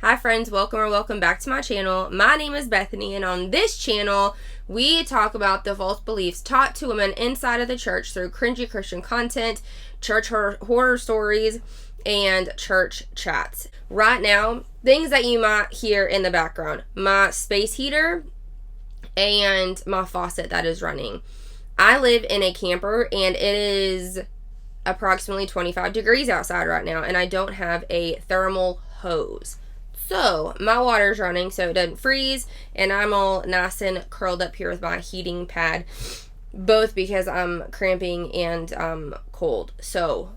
Hi friends, welcome back to my channel. My name is Bethany, and on this channel we talk about the false beliefs taught to women inside of the church through cringy Christian content, church horror stories, and church chats. Right now, things that you might hear in the background: my space heater and my faucet that is running. I live in a camper and it is approximately 25 degrees outside right now, and I don't have a thermal hose. So my water's running so it doesn't freeze, and I'm all nice and curled up here with my heating pad, both because I'm cramping and cold. So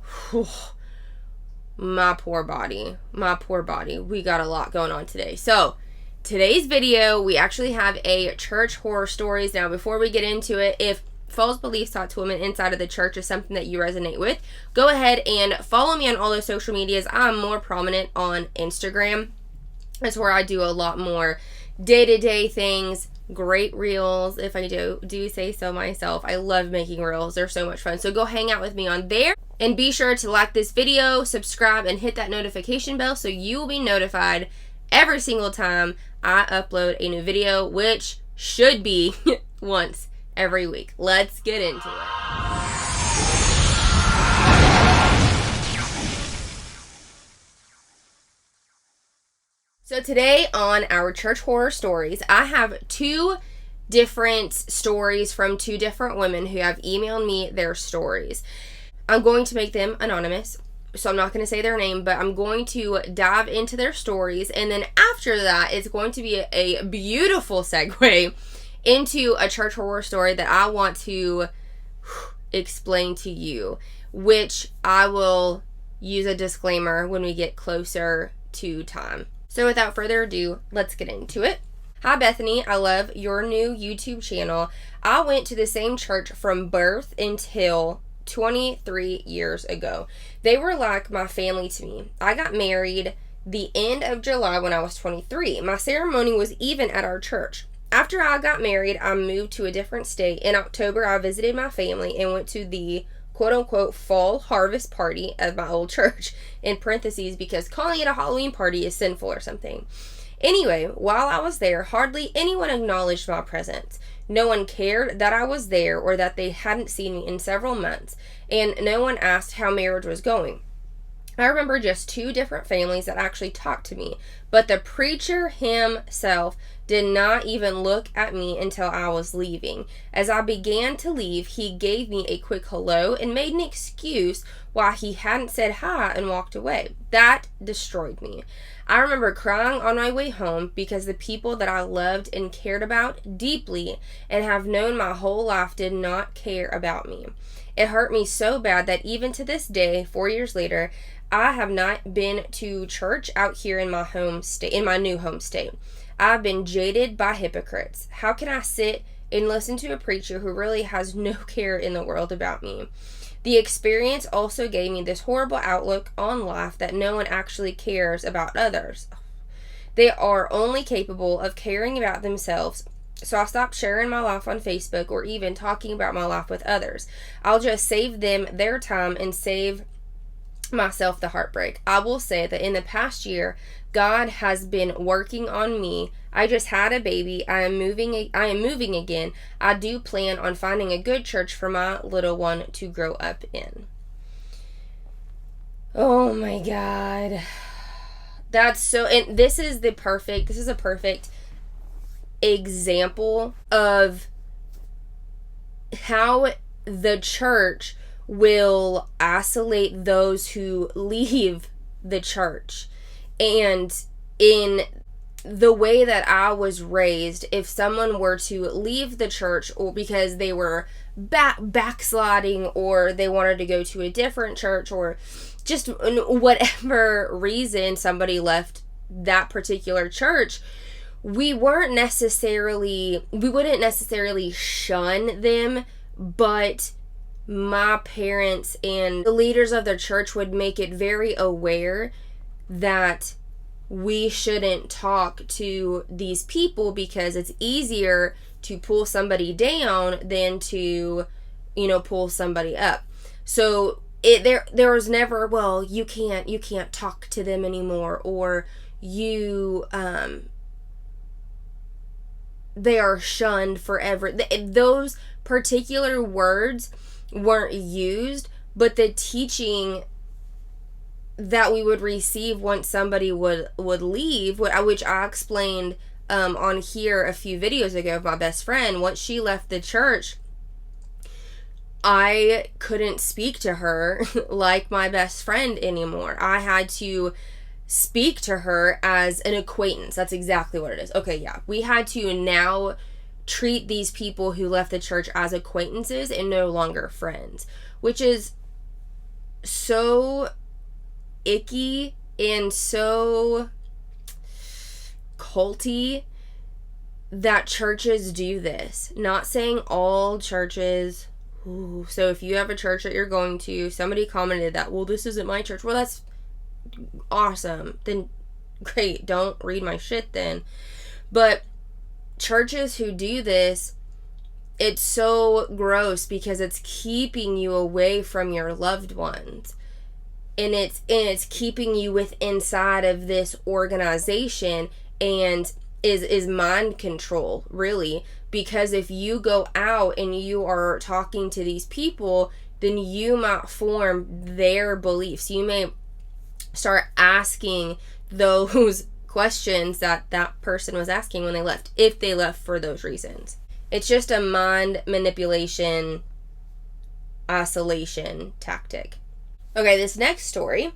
my poor body, we got a lot going on today. So today's video, we actually have a church horror stories. Now before we get into it, if false beliefs taught to women inside of the church is something that you resonate with, go ahead and follow me on all those social medias. I'm more prominent on Instagram. That's where I do a lot more day-to-day things, great reels, if I do say so myself. I love making reels. They're so much fun. So go hang out with me on there, and be sure to like this video, subscribe, and hit that notification bell so you will be notified every single time I upload a new video, which should be once every week. Let's get into it. So today on our church horror stories, I have two different stories from two different women who have emailed me their stories. I'm going to make them anonymous, so I'm not going to say their name, but I'm going to dive into their stories, and then after that, it's going to be a beautiful segue into a church horror story that I want to explain to you, which I will use a disclaimer when we get closer to time. So without further ado, let's get into it. Hi Bethany, I love your new YouTube channel. I went to the same church from birth until 23 years ago. They were like my family to me. I got married the end of July when I was 23. My ceremony was even at our church. After I got married, I moved to a different state. In October, I visited my family and went to the quote-unquote fall harvest party of my old church, in parentheses, because calling it a Halloween party is sinful or something. Anyway, while I was there, hardly anyone acknowledged my presence. No one cared that I was there or that they hadn't seen me in several months, and no one asked how marriage was going. I remember just two different families that actually talked to me, but the preacher himself did not even look at me until I was leaving. As I began to leave, he gave me a quick hello and made an excuse why he hadn't said hi and walked away. That destroyed me. I remember crying on my way home because the people that I loved and cared about deeply and have known my whole life did not care about me. It hurt me so bad that even to this day, 4 years later, I have not been to church out here in my home state, in my new home state. I've been jaded by hypocrites. How can I sit and listen to a preacher who really has no care in the world about me? The experience also gave me this horrible outlook on life that no one actually cares about others. They are only capable of caring about themselves. So I stopped sharing my life on Facebook or even talking about my life with others. I'll just save them their time and save myself the heartbreak. I will say that in the past year, God has been working on me. I just had a baby. I am moving again. I do plan on finding a good church for my little one to grow up in. Oh my God. That's so, and this is a perfect example of how the church will isolate those who leave the church. And in the way that I was raised, if someone were to leave the church or because they were backsliding or they wanted to go to a different church or just whatever reason somebody left that particular church, we wouldn't necessarily shun them, but my parents and the leaders of the church would make it very aware that we shouldn't talk to these people because it's easier to pull somebody down than to, pull somebody up. So there was never, well, you can't talk to them anymore, or you they are shunned forever. Those particular words weren't used, but the teaching that we would receive once somebody would leave, which I explained on here a few videos ago of my best friend. Once she left the church, I couldn't speak to her like my best friend anymore. I had to speak to her as an acquaintance. That's exactly what it is. Okay, yeah. We had to now treat these people who left the church as acquaintances and no longer friends, which is so icky and so culty that churches do this. Not saying all churches. Ooh, so if you have a church that you're going to, somebody commented that, well, this isn't my church. Well, that's awesome. Then great, don't read my shit then. But churches who do this, it's so gross because it's keeping you away from your loved ones. And it's keeping you inside of this organization, and is mind control, really. Because if you go out and you are talking to these people, then you might form their beliefs. You may start asking those questions that person was asking when they left, if they left for those reasons. It's just a mind manipulation, isolation tactic. Okay, this next story.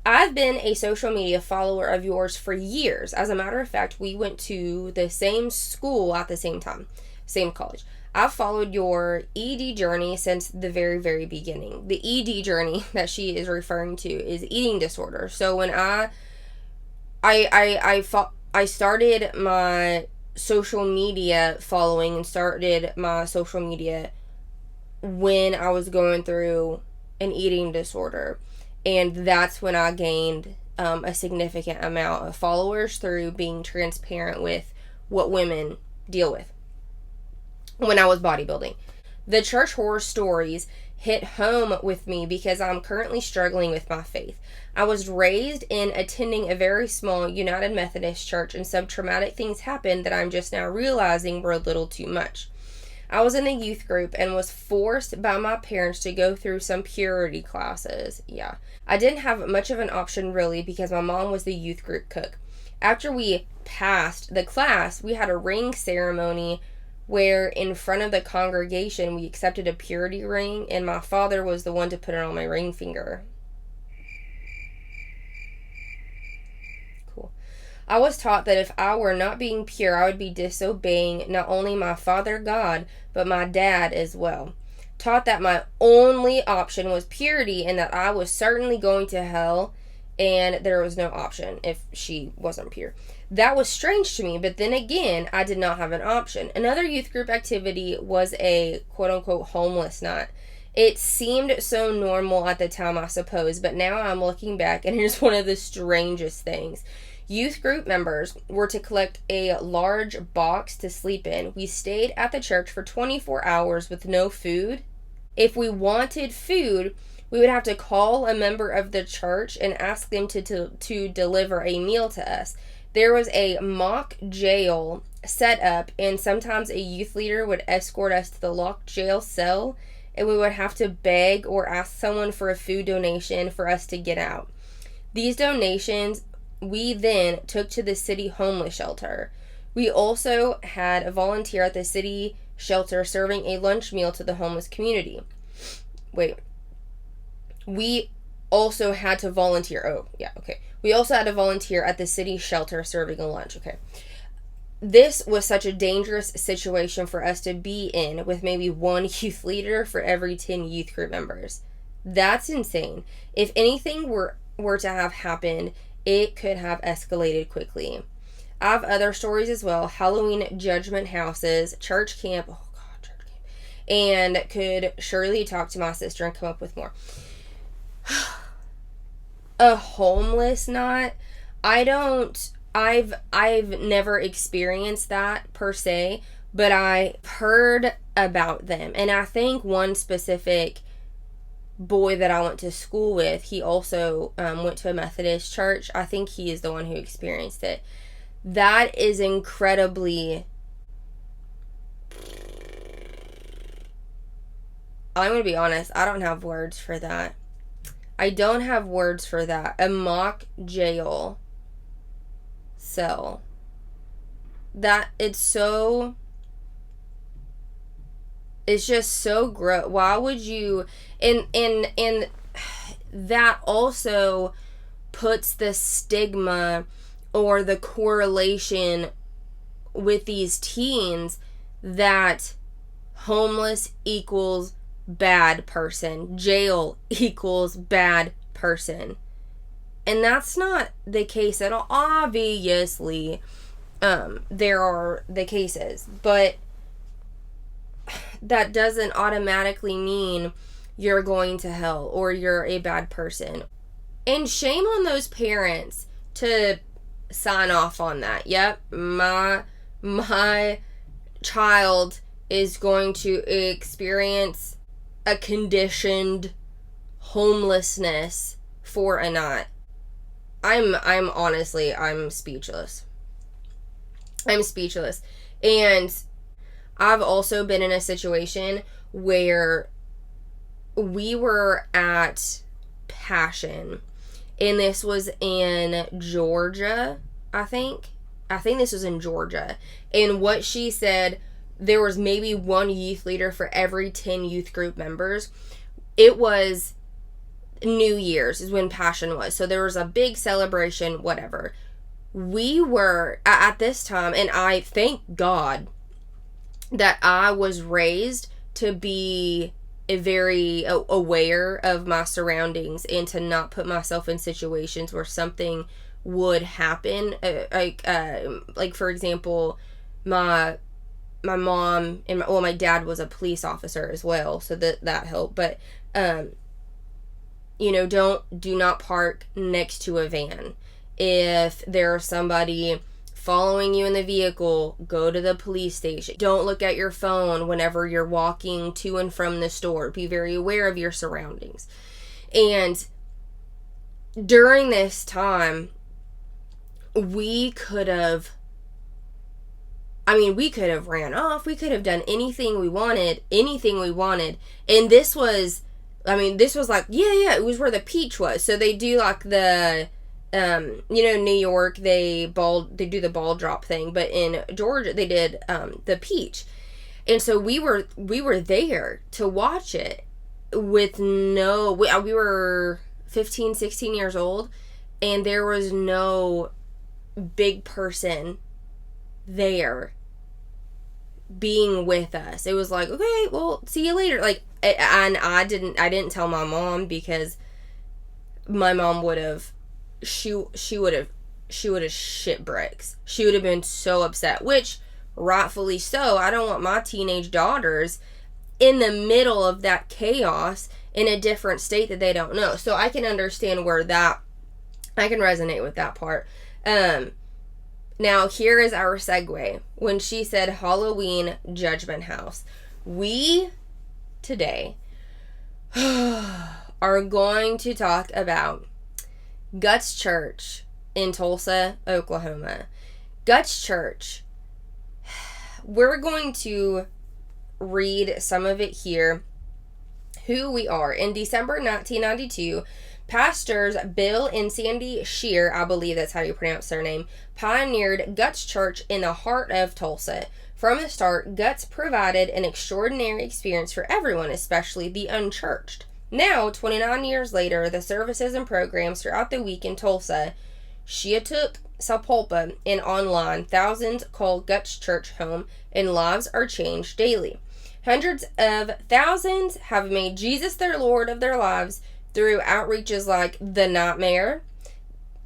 I've been a social media follower of yours for years. As a matter of fact, we went to the same school at the same time, same college. I've followed your ED journey since the very, very beginning. The ED journey that she is referring to is eating disorder. So when I started my social media following and started my social media when I was going through an eating disorder. And that's when I gained a significant amount of followers through being transparent with what women deal with when I was bodybuilding. The church horror stories hit home with me because I'm currently struggling with my faith. I was raised in attending a very small United Methodist church, and some traumatic things happened that I'm just now realizing were a little too much. I was in a youth group and was forced by my parents to go through some purity classes. Yeah. I didn't have much of an option really because my mom was the youth group cook. After we passed the class, we had a ring ceremony where in front of the congregation we accepted a purity ring, and my father was the one to put it on my ring finger. Cool. I was taught that if I were not being pure, I would be disobeying not only my Father God, but my dad as well. Taught that my only option was purity and that I was certainly going to hell and there was no option if she wasn't pure. That was strange to me, but then again, I did not have an option. Another youth group activity was a quote-unquote homeless night. It seemed so normal at the time, I suppose, but now I'm looking back and it is one of the strangest things. Youth group members were to collect a large box to sleep in. We stayed at the church for 24 hours with no food. If we wanted food, we would have to call a member of the church and ask them to deliver a meal to us. There was a mock jail set up, and sometimes a youth leader would escort us to the locked jail cell, and we would have to beg or ask someone for a food donation for us to get out. These donations we then took to the city homeless shelter. We also had a volunteer at the city shelter serving a lunch meal to the homeless community. We also had to volunteer. Oh, yeah, okay. We also had to volunteer at the city shelter serving a lunch. Okay. This was such a dangerous situation for us to be in, with maybe one youth leader for every 10 youth group members. That's insane. If anything were to have happened, it could have escalated quickly. I have other stories as well. Halloween judgment houses, church camp. Oh God, church camp. And could surely talk to my sister and come up with more. A homeless night. I've never experienced that per se, but I heard about them. And I think one specific boy that I went to school with, he also went to a Methodist church. I think he is the one who experienced it. That is incredibly... I'm going to be honest, I don't have words for that. I don't have words for that. A mock jail cell. That, it's just so gross. Why would you... And that also puts the stigma or the correlation with these teens that homeless equals bad person, jail equals bad person. And that's not the case at all. Obviously, there are the cases, but that doesn't automatically mean you're going to hell or you're a bad person. And shame on those parents to sign off on that. Yep, my child is going to experience a conditioned homelessness for a night. I'm honestly, I'm speechless. I'm speechless. And I've also been in a situation where we were at Passion, and this was in Georgia, I think this was in Georgia. And what she said, there was maybe one youth leader for every 10 youth group members. It was New Year's is when Passion was. So there was a big celebration, whatever. We were, at this time, and I thank God that I was raised to be very aware of my surroundings and to not put myself in situations where something would happen. Like for example, my mom and my dad was a police officer as well, so that helped. But do not park next to a van. If there's somebody following you in the vehicle, go to the police station. Don't look at your phone whenever you're walking to and from the store. Be very aware of your surroundings. And during this time, we could have ran off. We could have done anything we wanted. And this was like, it was where the peach was. So they do like the... New York, they do the ball drop thing, but in Georgia, they did, the peach. And so we were there to watch it with we were 15, 16 years old, and there was no big person there being with us. It was like, okay, well, see you later. Like, and I didn't tell my mom, because my mom would have, she would have shit bricks. She would have been so upset, which rightfully so. I don't want my teenage daughters in the middle of that chaos in a different state that they don't know. So I can understand I can resonate with that part. Now here is our segue. When she said Halloween Judgment House, we today are going to talk about Guts Church in Tulsa, Oklahoma. Guts Church. We're going to read some of it here. Who we are. In December 1992, pastors Bill and Sandy Shear, I believe that's how you pronounce their name, pioneered Guts Church in the heart of Tulsa. From the start, Guts provided an extraordinary experience for everyone, especially the unchurched. Now, 29 years later, the services and programs throughout the week in Tulsa, Shiatuk, Sapulpa, and online, thousands call Guts Church home, and lives are changed daily. Hundreds of thousands have made Jesus their Lord of their lives through outreaches like The Nightmare,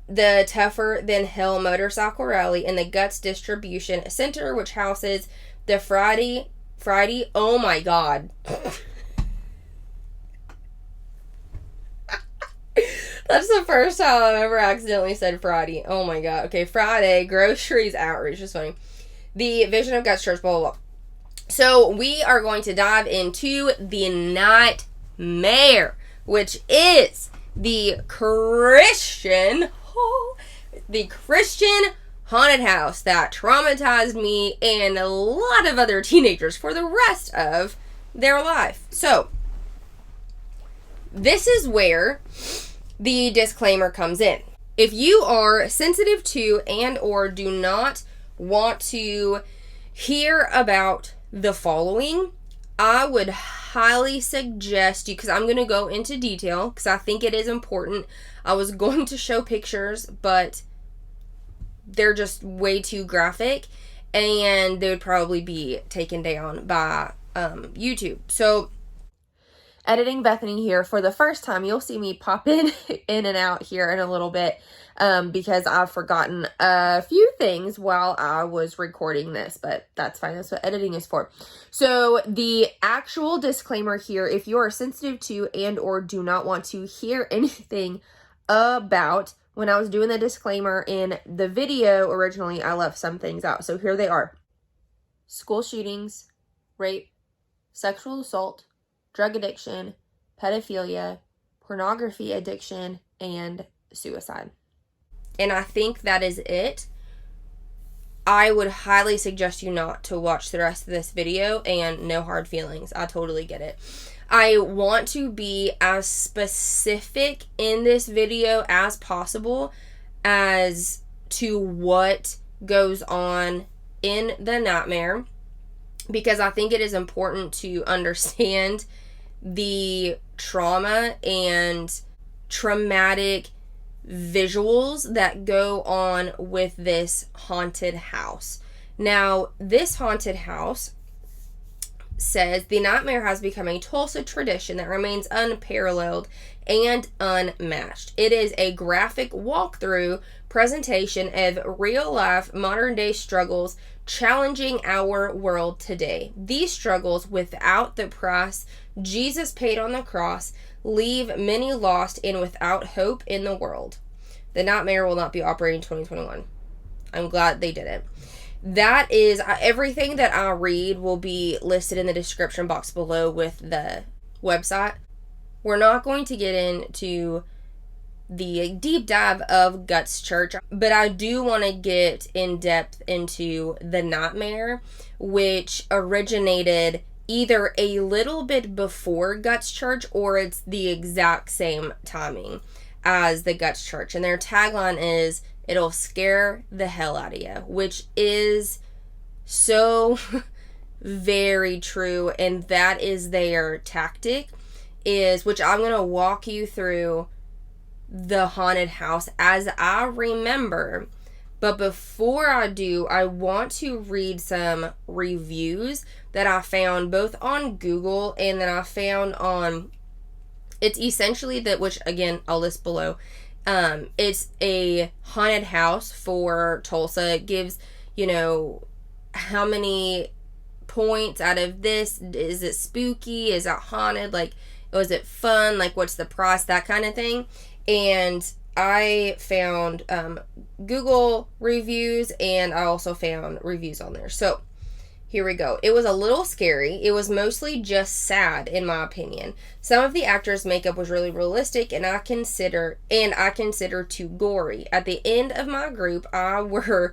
the Tougher Than Hell Motorcycle Rally, and the Guts Distribution Center, which houses the Friday, oh my God. That's the first time I've ever accidentally said Friday. Oh my God. Okay, Friday, groceries outreach. Just funny. The Vision of Guts Church, blah, blah, blah. So we are going to dive into the nightmare. which is the Christian haunted house that traumatized me and a lot of other teenagers for the rest of their life. So, this is where the disclaimer comes in. If you are sensitive to and or do not want to hear about the following, I would highly suggest you, because I'm going to go into detail because I think it is important. I was going to show pictures, but they're just way too graphic and they would probably be taken down by YouTube. So, editing Bethany here for the first time. You'll see me pop in and out here in a little bit because I've forgotten a few things while I was recording this, but that's fine. That's what editing is for. So the actual disclaimer here, if you are sensitive to and or do not want to hear anything about, when I was doing the disclaimer in the video originally, I left some things out. So here they are: school shootings, rape, sexual assault, drug addiction, pedophilia, pornography addiction, and suicide. And I think that is it. I would highly suggest you not to watch the rest of this video, and no hard feelings. I totally get it. I want to be as specific in this video as possible as to what goes on in the nightmare, because I think it is important to understand the trauma and traumatic visuals that go on with this haunted house. Now, this haunted house says the nightmare has become a Tulsa tradition that remains unparalleled and unmatched. It is a graphic walkthrough presentation of real-life, modern-day struggles challenging our world today. These struggles, without the price Jesus paid on the cross, leave many lost and without hope in the world. The nightmare will not be operating in 2021. I'm glad they did it. That is, everything that I read will be listed in the description box below with the website. We're not going to get into the deep dive of Guts Church, but I do want to get in depth into the nightmare, which originated either a little bit before Guts Church or it's the exact same timing as the Guts Church. And their tagline is, "It'll scare the hell out of you," which is so very true. And that is their tactic, which I'm going to walk you through the haunted house as I remember. But before I do, I want to read some reviews that I found both on Google and that I found on, it's essentially that, which again, I'll list below. It's a haunted house for Tulsa. It gives, how many points out of this. Is it spooky? Is it haunted? Like, was it fun? Like, what's the price? That kind of thing. And I found Google reviews, and I also found reviews on there. So here we go. It was a little scary. It was mostly just sad, in my opinion. Some of the actors' makeup was really realistic, and I consider too gory. At the end of my group, I was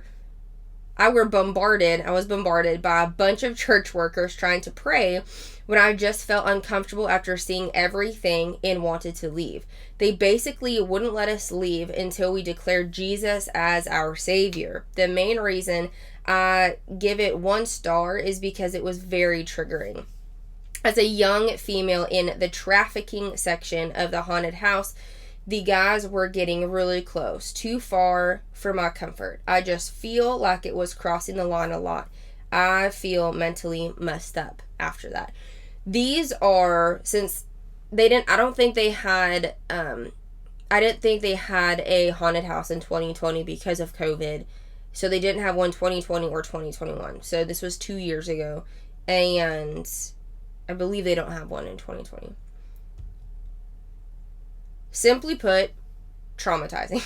bombarded by a bunch of church workers trying to pray when I just felt uncomfortable after seeing everything and wanted to leave. They basically wouldn't let us leave until we declared Jesus as our Savior. The main reason I give it 1 star is because it was very triggering. As a young female in the trafficking section of the haunted house, the guys were getting really close, too far for my comfort. I just feel like it was crossing the line a lot. I feel mentally messed up after that. These are, since I didn't think they had a haunted house in 2020 because of COVID. So they didn't have one 2020 or 2021. So this was 2 years ago. And I believe they don't have one in 2020. Simply put, traumatizing.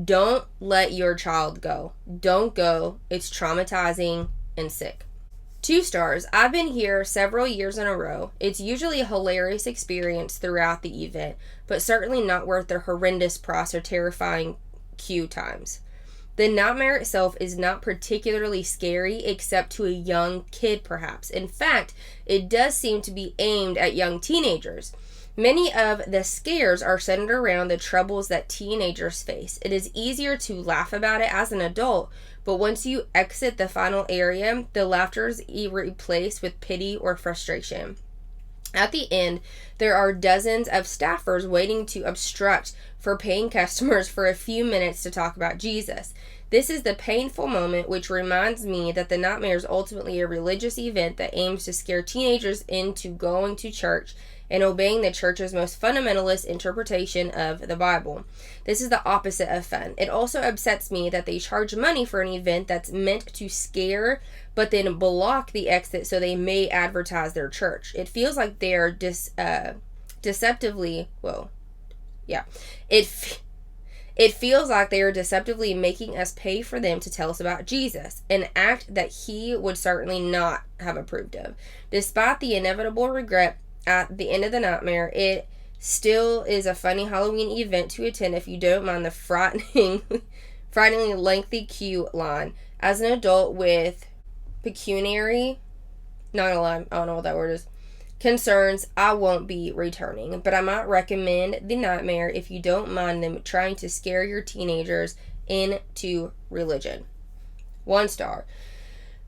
Don't let your child go. Don't go. It's traumatizing and sick. 2 stars. I've been here several years in a row. It's usually a hilarious experience throughout the event, but certainly not worth the horrendous price or terrifying queue times. The nightmare itself is not particularly scary except to a young kid, perhaps. In fact, it does seem to be aimed at young teenagers. Many of the scares are centered around the troubles that teenagers face. It is easier to laugh about it as an adult, but once you exit the final area, the laughter is replaced with pity or frustration. At the end, there are dozens of staffers waiting to obstruct for paying customers for a few minutes to talk about Jesus. This is the painful moment which reminds me that the nightmare is ultimately a religious event that aims to scare teenagers into going to church and obeying the church's most fundamentalist interpretation of the Bible. This is the opposite of fun. It also upsets me that they charge money for an event that's meant to scare, but then block the exit so they may advertise their church. It feels like they're deceptively, it feels like they are deceptively making us pay for them to tell us about Jesus, an act that he would certainly not have approved of. Despite the inevitable regret at the end of the nightmare, it still is a funny Halloween event to attend if you don't mind the frighteningly lengthy queue line. As an adult with pecuniary, not gonna lie, I don't know what that word is, concerns, I won't be returning, but I might recommend the nightmare if you don't mind them trying to scare your teenagers into religion. 1 star.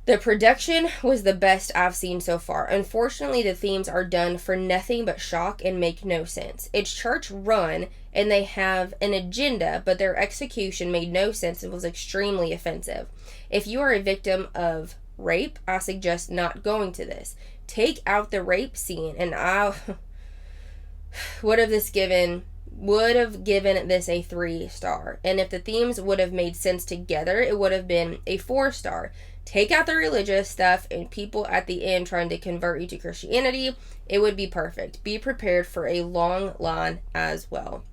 The production was the best I've seen so far. Unfortunately, the themes are done for nothing but shock and make no sense. It's church run and they have an agenda, but their execution made no sense and was extremely offensive. If you are a victim of rape, I suggest not going to this. Take out the rape scene, and I would have given this a 3 star. And if the themes would have made sense together, it would have been a 4 star. Take out the religious stuff and people at the end trying to convert you to Christianity. It would be perfect. Be prepared for a long line as well.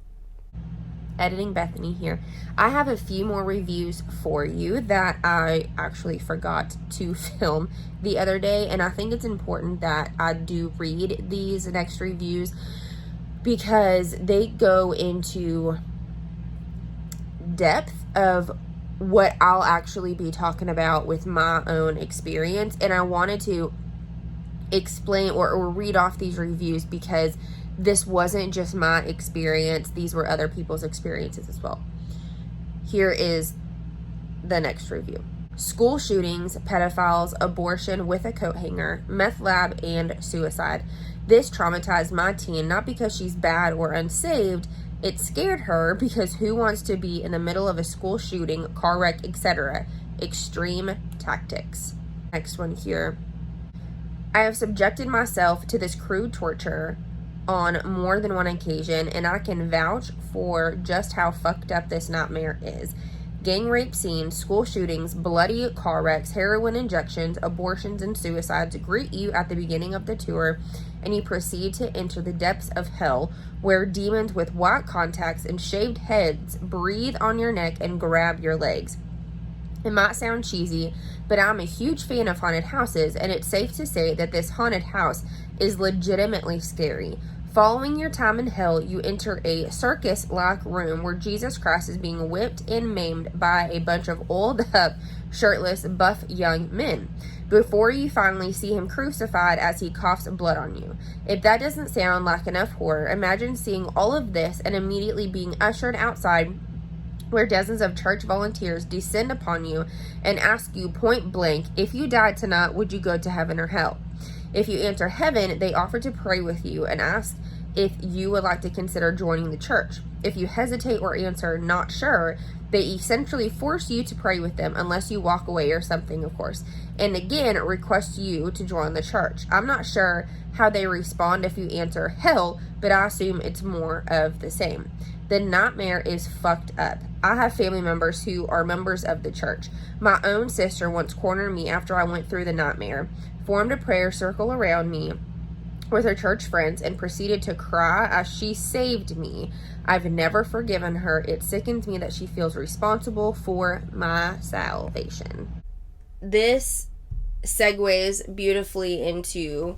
Editing Bethany here. I have a few more reviews for you that I actually forgot to film the other day, and I think it's important that I do read these next reviews because they go into depth of what I'll actually be talking about with my own experience, and I wanted to explain or read off these reviews because this wasn't just my experience, these were other people's experiences as well. Here is the next review. School shootings, pedophiles, abortion with a coat hanger, meth lab, and suicide. This traumatized my teen, not because she's bad or unsaved. It scared her because who wants to be in the middle of a school shooting, car wreck, etc.? Extreme tactics. Next one here. I have subjected myself to this crude torture on more than one occasion, and I can vouch for just how fucked up this nightmare is. Gang rape scenes, school shootings, bloody car wrecks, heroin injections, abortions, and suicides greet you at the beginning of the tour, and you proceed to enter the depths of hell, where demons with white contacts and shaved heads breathe on your neck and grab your legs. It might sound cheesy, but I'm a huge fan of haunted houses, and it's safe to say that this haunted house is legitimately scary. Following your time in hell, you enter a circus-like room where Jesus Christ is being whipped and maimed by a bunch of oiled-up, shirtless, buff young men, before you finally see him crucified as he coughs blood on you. If that doesn't sound like enough horror, imagine seeing all of this and immediately being ushered outside where dozens of church volunteers descend upon you and ask you point blank, if you died tonight, would you go to heaven or hell? If you enter heaven, they offer to pray with you and ask if you would like to consider joining the church. If you hesitate or answer not sure, they essentially force you to pray with them unless you walk away or something, of course, and again request you to join the church. I'm not sure how they respond if you answer hell, but I assume it's more of the same. The nightmare is fucked up. I have family members who are members of the church. My own sister once cornered me after I went through the nightmare, formed a prayer circle around me with her church friends, and proceeded to cry as she saved me. I've never forgiven her. It sickens me that she feels responsible for my salvation. This segues beautifully into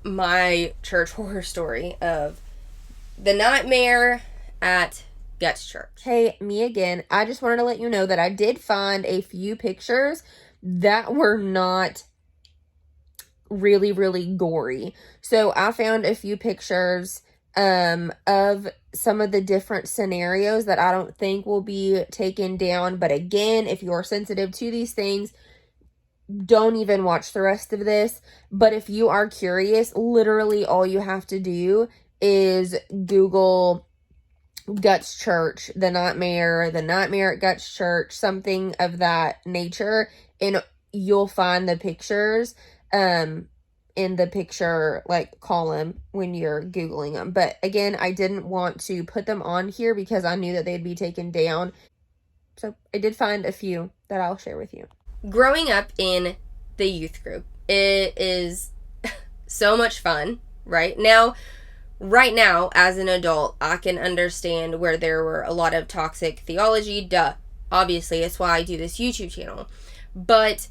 my church horror story of the nightmare at Guts Church. Hey, me again. I just wanted to let you know that I did find a few pictures that were not really, really gory. So I found a few pictures of some of the different scenarios that I don't think will be taken down. But again, if you're sensitive to these things, don't even watch the rest of this. But if you are curious, literally all you have to do is Google Guts Church, the nightmare at Guts Church, something of that nature, and you'll find the pictures in the picture like column when you're Googling them. But again, I didn't want to put them on here because I knew that they'd be taken down. So I did find a few that I'll share with you. Growing up in the youth group, it is so much fun, right? Right now, as an adult, I can understand where there were a lot of toxic theology. Duh. Obviously, it's why I do this YouTube channel. But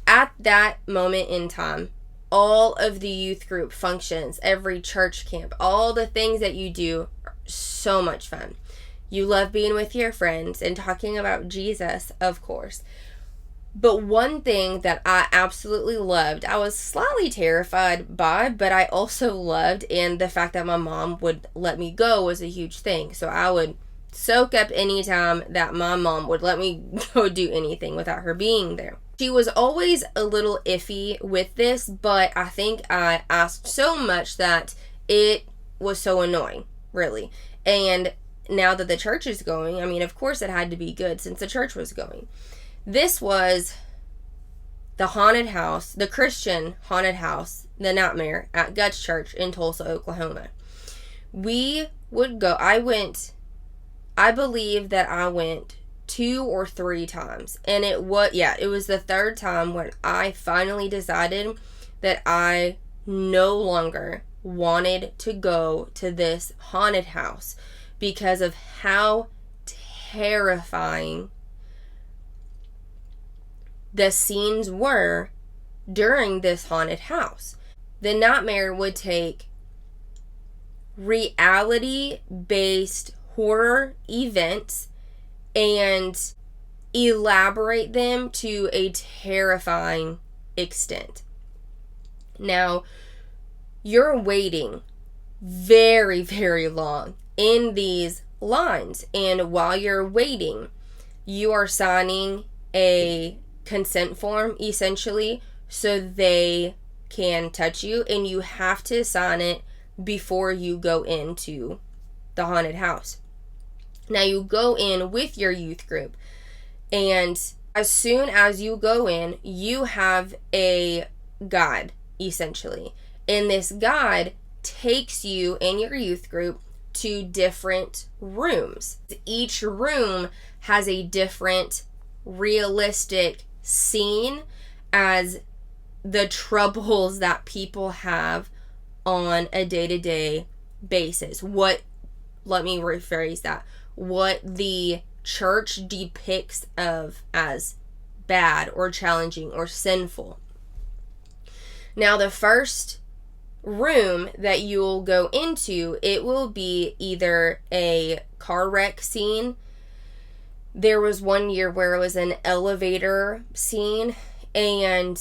at that moment in time, all of the youth group functions, every church camp, all the things that you do are so much fun. You love being with your friends and talking about Jesus, of course. But one thing that I absolutely loved, I was slightly terrified by, but I also loved, and the fact that my mom would let me go was a huge thing. So I would soak up any time that my mom would let me go do anything without her being there. She was always a little iffy with this, but I think I asked so much that it was so annoying, really. And now that the church is going, I mean, of course it had to be good since the church was going. This was the haunted house, the Christian haunted house, the nightmare at Guts Church in Tulsa, Oklahoma. We would go, I believe that I went 2 or 3 times. And it was the third time when I finally decided that I no longer wanted to go to this haunted house because of how terrifying the scenes were during this haunted house. The nightmare would take reality-based horror events and elaborate them to a terrifying extent. Now, you're waiting very, very long in these lines, and while you're waiting, you are signing a consent form, essentially, so they can touch you, and you have to sign it before you go into the haunted house. Now, you go in with your youth group, and as soon as you go in, you have a guide, essentially. And this guide takes you and your youth group to different rooms. Each room has a different realistic scene as the troubles that people have on a day-to-day basis. Let me rephrase that. What the church depicts of as bad or challenging or sinful. Now, the first room that you'll go into, it will be either a car wreck scene. There was one year where it was an elevator scene, and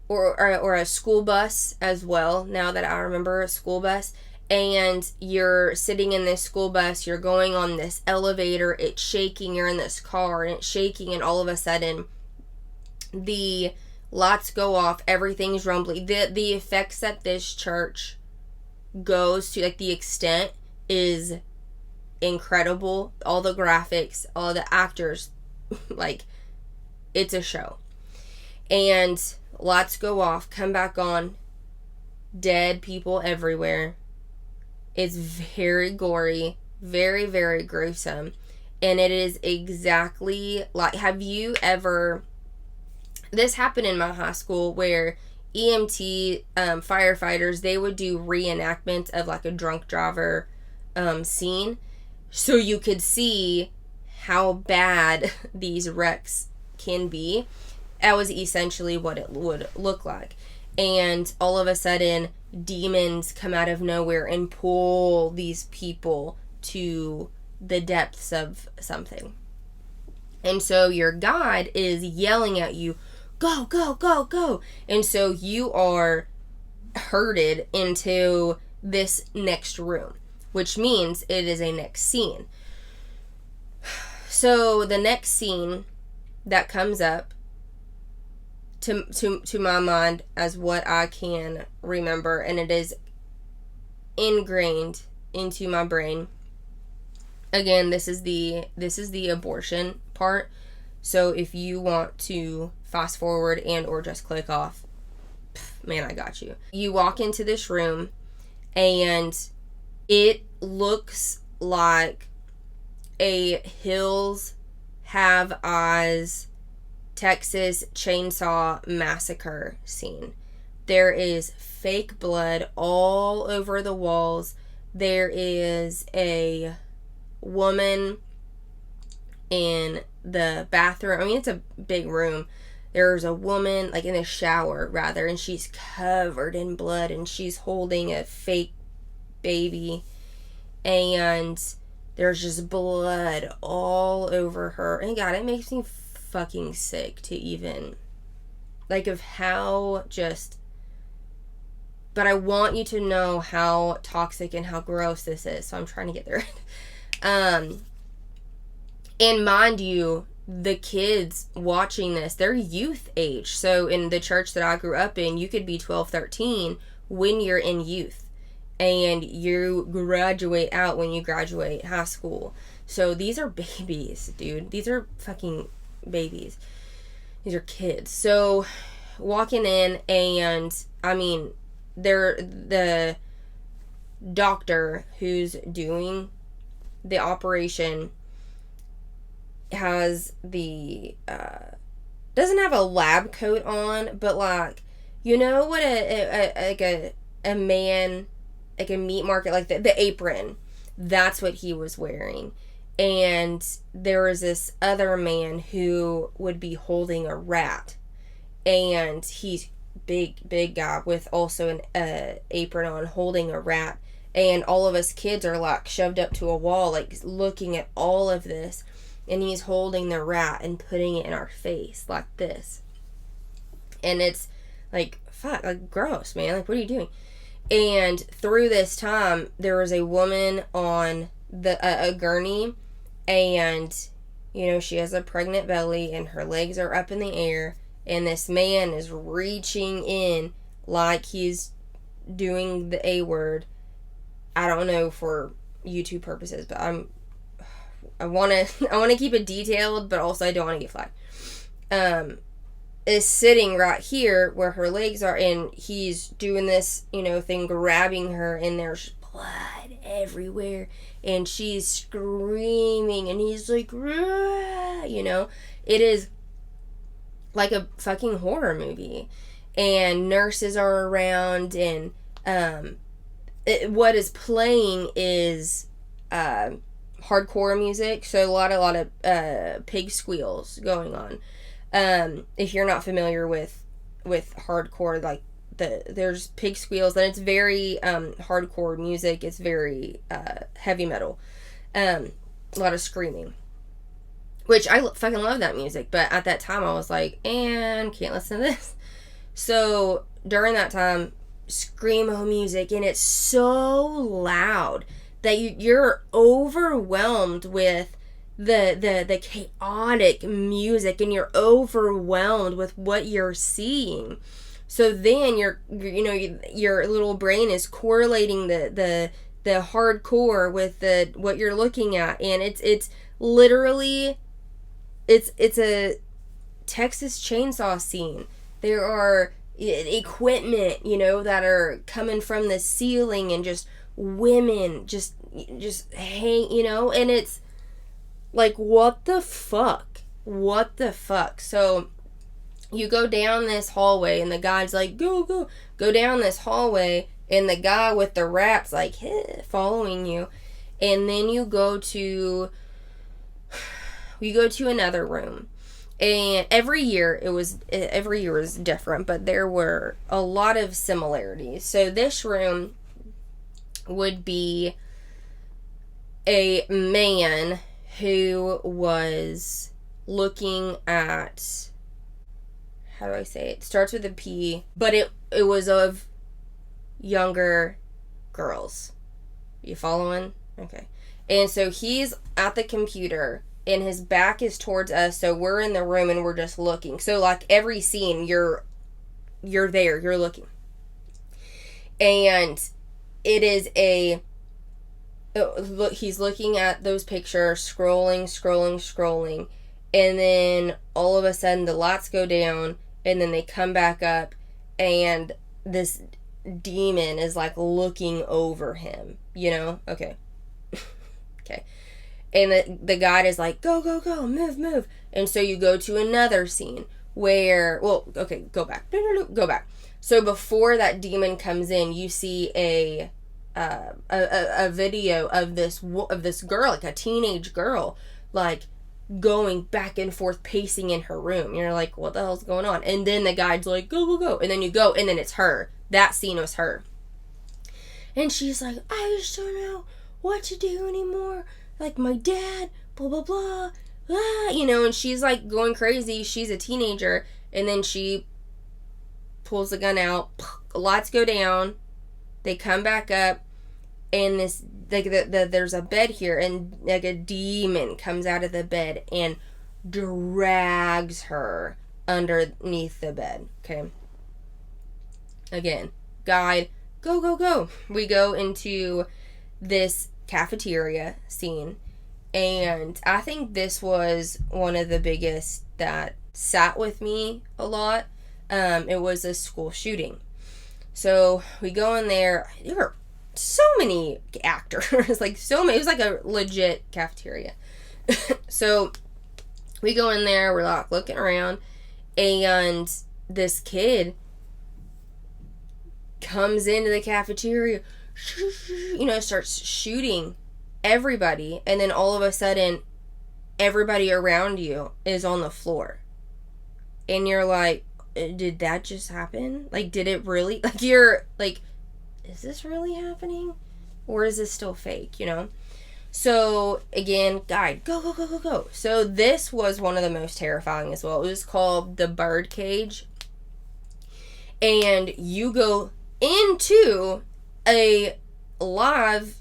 or a school bus as well. Now that I remember, a school bus. And you're sitting in this school bus, you're going on this elevator, it's shaking, you're in this car, and it's shaking, and all of a sudden, the lights go off, everything's rumbling. The effects that this church goes to, like, the extent is incredible. All the graphics, all the actors, like, it's a show. And lights go off, come back on, dead people everywhere. It's very gory, very, very gruesome. And it is exactly like, have you ever, this happened in my high school where EMT firefighters, they would do reenactments of like a drunk driver scene. So you could see how bad these wrecks can be. that was essentially what it would look like. And all of a sudden, demons come out of nowhere and pull these people to the depths of something. And so your guide is yelling at you, go, go, go, go. And so you are herded into this next room, which means it is a next scene. So the next scene that comes up to my mind as what I can remember, and it is ingrained into my brain. Again, this is the abortion part. So if you want to fast forward and or just click off, man, I got you. You walk into this room and it looks like a Hills Have Eyes Texas Chainsaw Massacre scene. There is fake blood all over the walls. There is a woman in the bathroom. I mean, it's a big room. There's a woman, like in the shower, rather, and she's covered in blood, and she's holding a fake baby, and there's just blood all over her. And God, it makes me fucking sick to even, like, of how just, but I want you to know how toxic and how gross this is, so I'm trying to get there. And mind you, the kids watching this, they're youth age. So in the church that I grew up in, you could be 12, 13 when you're in youth. And you graduate out when you graduate high school. So these are babies, dude. These are fucking babies. These are kids. So walking in, and I mean, they're the doctor who's doing the operation has the doesn't have a lab coat on, but like, you know what a man, like a meat market, like the apron, that's what he was wearing. And there was this other man who would be holding a rat, and he's big guy with also an apron on, holding a rat. And all of us kids are like shoved up to a wall, like looking at all of this. And he's holding the rat and putting it in our face like this. And it's like, fuck, like gross, man. Like, what are you doing? And through this time, there was a woman on a gurney, and, you know, she has a pregnant belly and her legs are up in the air. And this man is reaching in like he's doing the A word. I don't know for YouTube purposes, but I want to keep it detailed, but also I don't want to get flagged. Is sitting right here where her legs are, and he's doing this, you know, thing, grabbing her, and there's blood everywhere, and she's screaming, and he's like, "Rah!" You know, it is like a fucking horror movie, and nurses are around, and what is playing is hardcore music, so a lot of pig squeals going on. If you're not familiar with hardcore, like there's pig squeals, and it's very hardcore music. It's very heavy metal, a lot of screaming, which I fucking love that music. But at that time, I was like, and can't listen to this. So during that time, screamo music, and it's so loud that you're overwhelmed with the chaotic music, and you're overwhelmed with what you're seeing. So then your little brain is correlating the hardcore with what you're looking at, and it's literally it's a Texas chainsaw scene. There are equipment, you know, that are coming from the ceiling, and just women just hang, you know, and it's like, what the fuck? So you go down this hallway, and the guy's like, go down this hallway, and the guy with the rat's like following you, and then you go to another room, And every year was different, but there were a lot of similarities. So this room would be a man who was looking at, how do I say it? Starts with a P, but it was of younger girls. You following? Okay. And so he's at the computer and his back is towards us, so we're in the room and we're just looking. So like every scene you're there, you're looking. And it is look, he's looking at those pictures, scrolling, and then all of a sudden the lights go down and then they come back up and this demon is like looking over him, Okay. Okay. And the guide is like, go, move. And so you go to another scene where, go back. Go back. So before that demon comes in, you see a video of this girl, like a teenage girl, like going back and forth, pacing in her room. You're like, what the hell's going on? And then the guide's like, go. And then you go, and then it's her. That scene was her. And she's like, I just don't know what to do anymore. Like, my dad, blah, blah, blah, and she's, like, going crazy. She's a teenager, and then she pulls the gun out. Lights go down. They come back up, and this, like, there's a bed here, and, like, a demon comes out of the bed and drags her underneath the bed, okay? Again, guide, go. We go into this cafeteria scene, and I think this was one of the biggest that sat with me a lot. It was a school shooting. So we go in there. There were so many actors, like so many. It was like a legit cafeteria. So we go in there. We're like looking around, and this kid comes into the cafeteria, starts shooting everybody, and then all of a sudden everybody around you is on the floor, and you're like, did that just happen? Like, did it really? Like, you're like, is this really happening, or is this still fake? So again, guide, go. So this was one of the most terrifying as well. It was called the bird cage, and you go into a live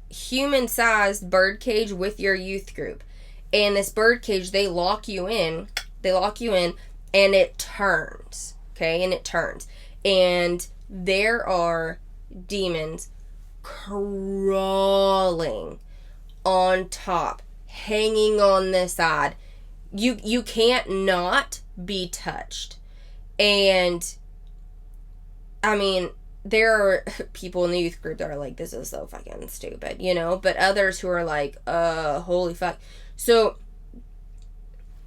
human-sized bird cage with your youth group. And this bird cage, they lock you in, and it turns, okay? And it turns. And there are demons crawling on top, hanging on the side. You can't not be touched. And I mean, there are people in the youth group that are like, this is so fucking stupid, but others who are like, holy fuck. So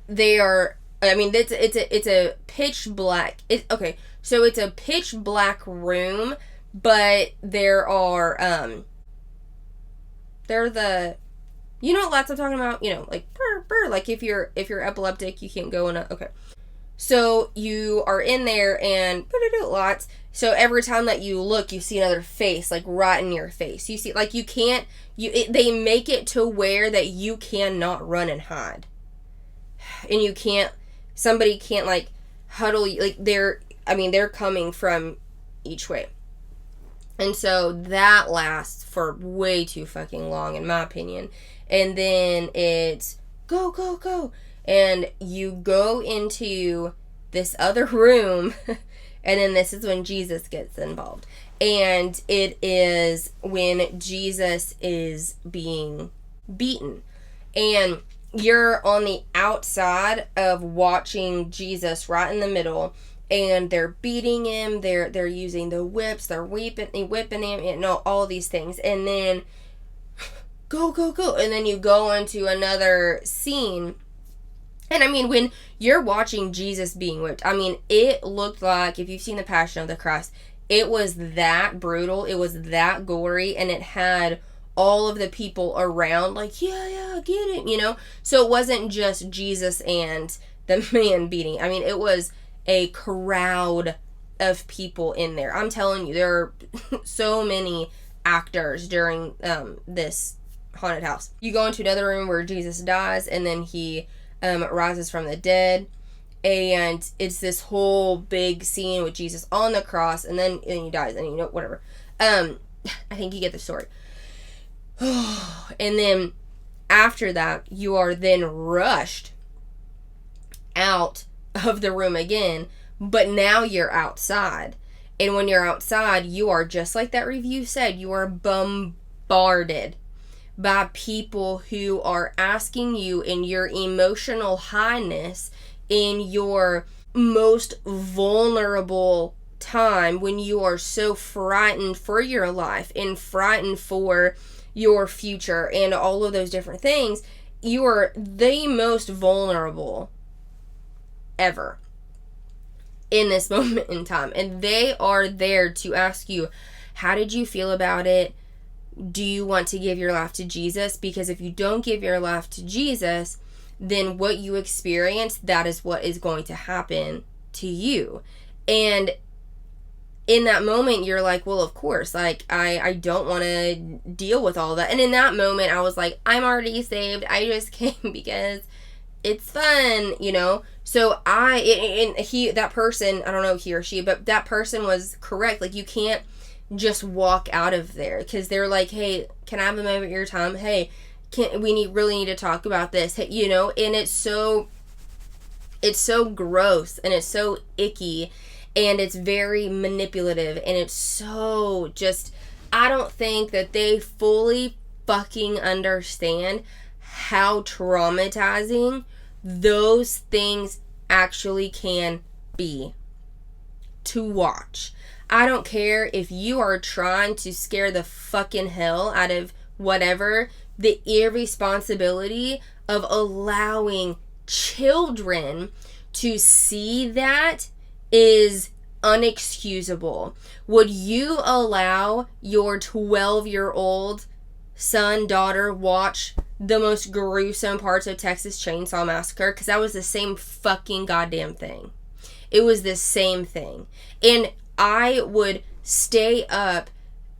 they are, I mean, it's a pitch black, so it's a pitch black room, but there are, they're the, what lights I'm talking about? Like, brr, like if you're epileptic, you can't go in okay. So you are in there and lights. So every time that you look, you see another face, like right in your face. You see, like you can't, they make it to where that you cannot run and hide. And you can't, somebody can't like huddle you, like they're coming from each way. And so that lasts for way too fucking long, in my opinion. And then it's go. And you go into this other room, and then this is when Jesus gets involved. And it is when Jesus is being beaten. And you're on the outside of watching Jesus right in the middle, and they're beating him, they're using the whips, they're whipping him, and all these things. And then go. And then you go into another scene. And I mean, when you're watching Jesus being whipped, I mean, it looked like, if you've seen the Passion of the Christ, it was that brutal, it was that gory, and it had all of the people around like, yeah, get it, So it wasn't just Jesus and the man beating. I mean, it was a crowd of people in there. I'm telling you, there are so many actors during this haunted house. You go into another room where Jesus dies, and then he rises from the dead, and it's this whole big scene with Jesus on the cross, and then he dies, and whatever. I think you get the story. And then after that, you are then rushed out of the room again, but now you're outside. And when you're outside, you are, just like that review said, you are bombarded by people who are asking you in your emotional highness, in your most vulnerable time, when you are so frightened for your life and frightened for your future and all of those different things, you are the most vulnerable ever in this moment in time. And they are there to ask you, how did you feel about it? Do you want to give your life to Jesus? Because if you don't give your life to Jesus, then what you experience, that is what is going to happen to you. And in that moment, you're like, well, of course, like, I don't want to deal with all that. And in that moment, I was like, I'm already saved. I just came because it's fun, So that person, I don't know, he or she, but that person was correct. Like, you can't just walk out of there, because they're like, hey, can I have a moment of your time? Hey, really need to talk about this, and it's so gross, and it's so icky, and it's very manipulative, and it's so just, I don't think that they fully fucking understand how traumatizing those things actually can be to watch. I don't care if you are trying to scare the fucking hell out of whatever, the irresponsibility of allowing children to see that is unexcusable. Would you allow your 12-year-old son, daughter, watch the most gruesome parts of Texas Chainsaw Massacre? Because that was the same fucking goddamn thing. It was the same thing. And I would stay up.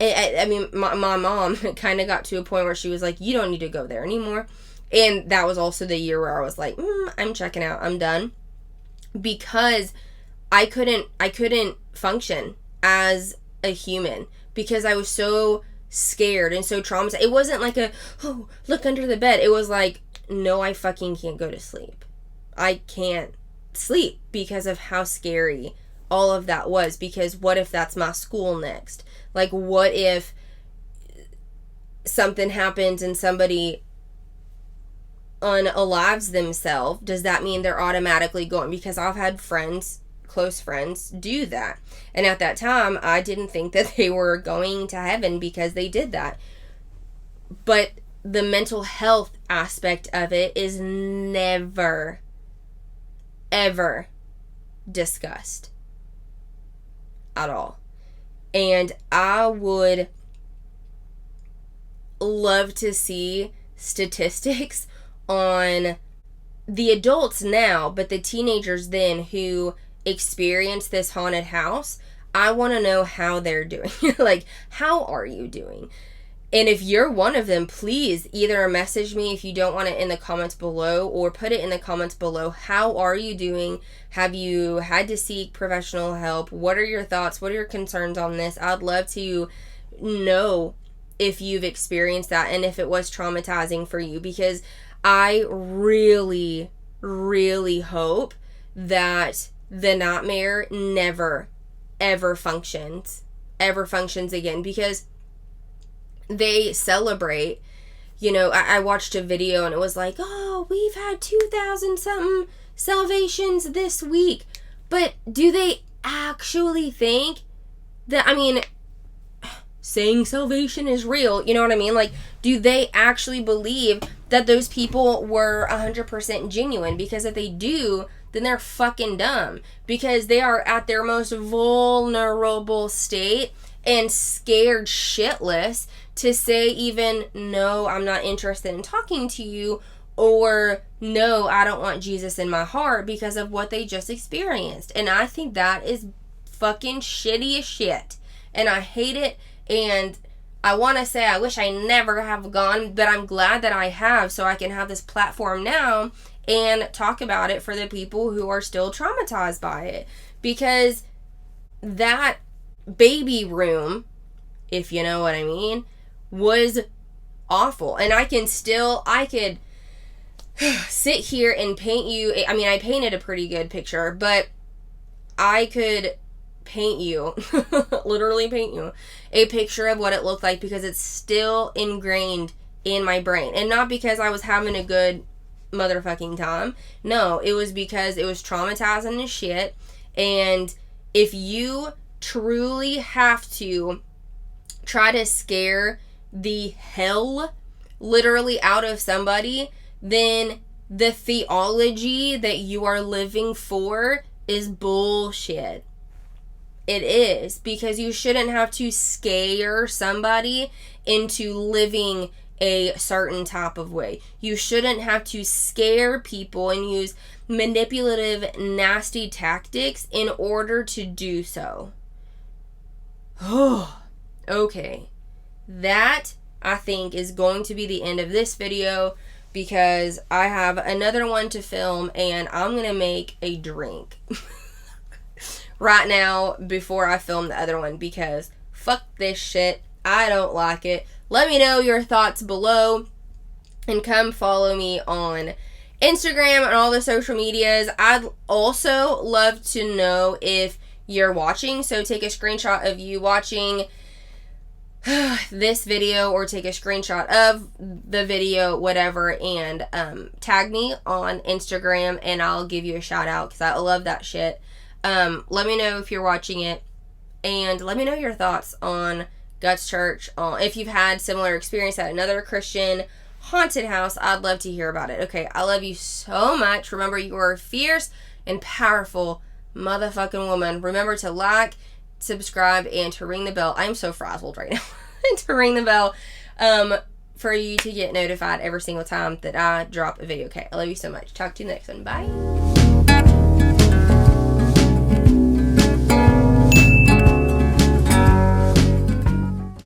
I mean, my mom kind of got to a point where she was like, you don't need to go there anymore. And that was also the year where I was like, I'm checking out. I'm done. Because I couldn't function as a human, because I was so scared and so traumatized. It wasn't like look under the bed. It was like, no, I fucking can't go to sleep. I can't sleep because of how scary all of that was. Because what if that's my school next? Like, what if something happens and somebody unalives themselves? Does that mean they're automatically going? Because I've had close friends do that. And at that time, I didn't think that they were going to heaven because they did that. But the mental health aspect of it is never, ever discussed at all. And I would love to see statistics on the adults now, but the teenagers then who experience this haunted house. I want to know how they're doing. Like, how are you doing? And if you're one of them, please either message me if you don't want it in the comments below, or put it in the comments below. How are you doing? Have you had to seek professional help? What are your thoughts? What are your concerns on this? I'd love to know if you've experienced that and if it was traumatizing for you, because I really, really hope that the nightmare never, ever functions again, because they celebrate, I watched a video and it was like, oh, we've had 2,000 something salvations this week. But do they actually think that, saying salvation is real, you know what I mean? Like, do they actually believe that those people were 100% genuine? Because if they do, then they're fucking dumb, because they are at their most vulnerable state and scared shitless to say even, no, I'm not interested in talking to you, or no, I don't want Jesus in my heart because of what they just experienced. And I think that is fucking shitty as shit. And I hate it. And I want to say I wish I never have gone, but I'm glad that I have, so I can have this platform now and talk about it for the people who are still traumatized by it. Because that baby room, if you know what I mean, was awful. And I could sit here and paint you, I mean, I painted a pretty good picture, but I could paint you, literally paint you, a picture of what it looked like, because it's still ingrained in my brain. And not because I was having a good motherfucking time. No, it was because it was traumatizing as shit. And if you truly have to try to scare the hell literally out of somebody, then the theology that you are living for is bullshit. It is, because you shouldn't have to scare somebody into living a certain type of way. You shouldn't have to scare people and use manipulative, nasty tactics in order to do so. Okay. That, I think, is going to be the end of this video, because I have another one to film and I'm going to make a drink right now before I film the other one, because fuck this shit. I don't like it. Let me know your thoughts below, and come follow me on Instagram and all the social medias. I'd also love to know if you're watching, so take a screenshot of you watching this video, or take a screenshot of the video, whatever, and tag me on Instagram and I'll give you a shout out, because I love that shit. Let me know if you're watching it, and let me know your thoughts on Guts Church. If you've had similar experience at another Christian haunted house, I'd love to hear about it. Okay, I love you so much. Remember, you are a fierce and powerful motherfucking woman. Remember to like, subscribe, and to ring the bell. I'm so frazzled right now. To ring the bell for you to get notified every single time that I drop a video. Okay, I love you so much. Talk to you next one. Bye.